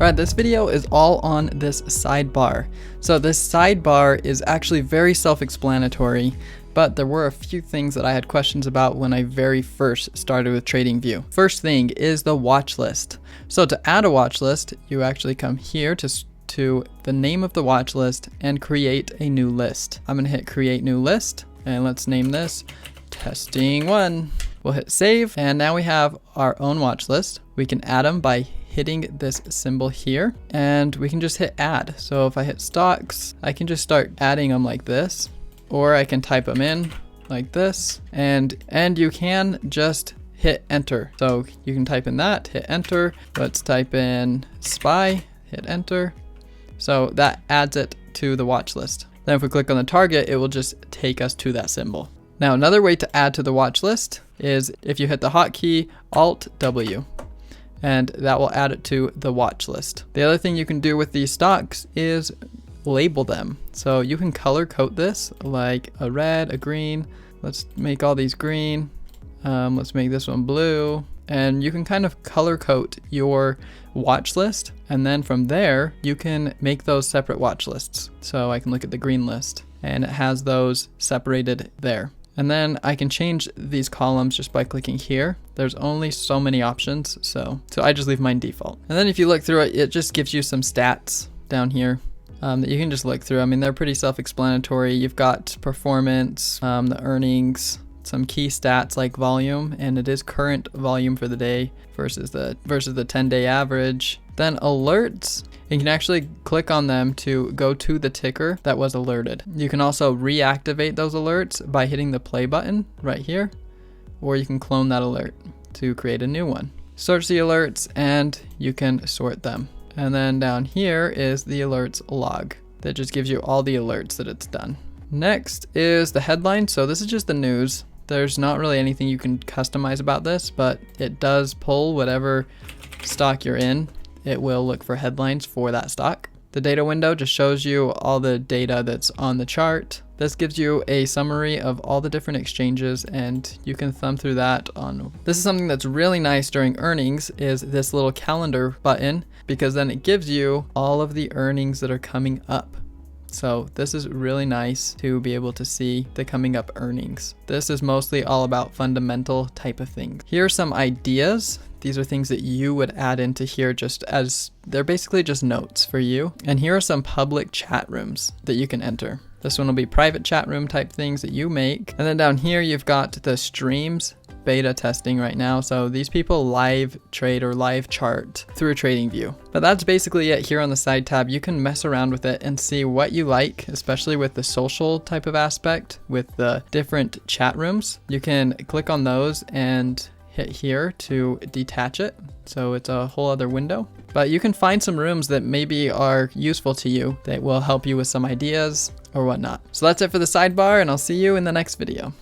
Alright, this video is all on this sidebar. So this sidebar is actually very self-explanatory, but there were a few things that I had questions about when I very first started with TradingView. First thing is the watch list. So to add a watch list, you actually come here to the name of the watch list and create a new list. I'm gonna hit create new list and let's name this testing 1. We'll hit save and now we have our own watch list. We can add them by hitting this symbol here and we can just hit add. So if I hit stocks, I can just start adding them like this, or I can type them in like this and you can just hit enter. So you can type in that, hit enter. Let's type in SPY, hit enter. So that adds it to the watch list. Then if we click on the target, it will just take us to that symbol. Now another way to add to the watch list is if you hit the hotkey Alt W, and that will add it to the watch list. The other thing you can do with these stocks is label them. So you can color code this like a red, a green. Let's make all these green. Let's make this one blue. And you can kind of color code your watch list. And then from there, you can make those separate watch lists. So I can look at the green list and it has those separated there. And then I can change these columns just by clicking here. There's only so many options, so I just leave mine default. And then if you look through it, it just gives you some stats down here that you can just look through. I mean, they're pretty self-explanatory. You've got performance, the earnings, some key stats like volume, and it is current volume for the day versus the 10-day average. Then alerts. You can actually click on them to go to the ticker that was alerted. You can also reactivate those alerts by hitting the play button right here, or you can clone that alert to create a new one. Search the alerts and you can sort them. And then down here is the alerts log that just gives you all the alerts that it's done. Next is the headline. So this is just the news. There's not really anything you can customize about this, but it does pull whatever stock you're in. It will look for headlines for that stock. The data window just shows you all the data that's on the chart. This gives you a summary of all the different exchanges and you can thumb through that on. This is something that's really nice during earnings is this little calendar button, because then it gives you all of the earnings that are coming up. So this is really nice to be able to see the coming up earnings. This is mostly all about fundamental type of things. Here are some ideas. These are things that you would add into here just as they're basically just notes for you. And here are some public chat rooms that you can enter. This one will be private chat room type things that you make. And then down here, you've got the streams beta testing right now. So these people live trade or live chart through TradingView. But that's basically it here on the side tab. You can mess around with it and see what you like, especially with the social type of aspect with the different chat rooms. You can click on those and hit here to detach it. So it's a whole other window. But you can find some rooms that maybe are useful to you that will help you with some ideas or whatnot. So that's it for the sidebar and I'll see you in the next video.